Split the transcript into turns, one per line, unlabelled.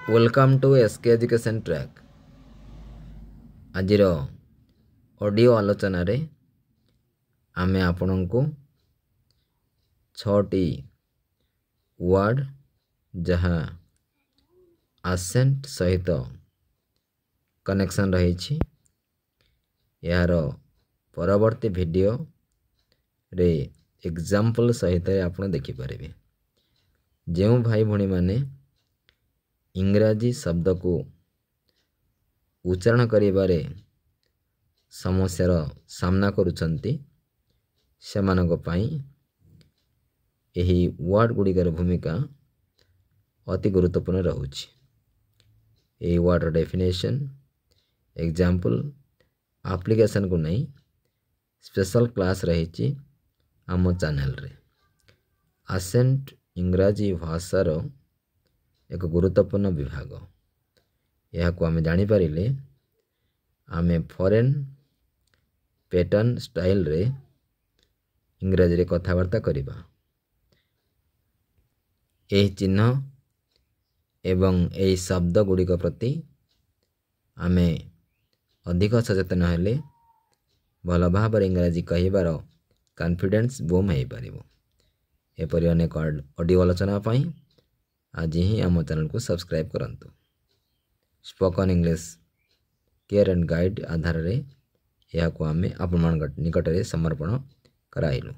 Welcome to SK education track. आजिर audio आलोचन रे आमे आपन को 6टी वर्ड जहाँ आसेंट सहित कनेक्शन रही यार परवर्ती वीडियो रे एग्जाम्पल सहित आपन देखि पारे। जो भाई भणी माने इंग्राजी शब्द को उच्चारण करिबारे समस्यार सामना करुछंती सेमानक पई एही वर्ड गुड़िकर भूमिका अति गुरुत्वपूर्ण रहुछि। एही वर्ड डेफिनेशन एग्जाम्पल एप्लीकेशन को नहीं स्पेशल क्लास रही आम चैनल रे। आसेंट इंग्राजी भाषार एक गुरुत्वपूर्ण विभाग। यह को आमे जानि पारिले आमे फॉरेन पैटर्न स्टाइल रे इंग्राजी रे कथावार्ता करिबा। एही चिन्ह एवं एही शब्द गुड़िक प्रति आमे अधिक सचेतन हेले भल भाव इंग्राजी कहिबार कॉन्फिडेंस बूम हो पारिबो। एपरि अनेक ऑडियो आलोचना पाई आज ही आम चैनल को सब्सक्राइब करंतु। Spoken English care and guide आधार रे यह को आमे आपण निकट रे समर्पण कराइलु।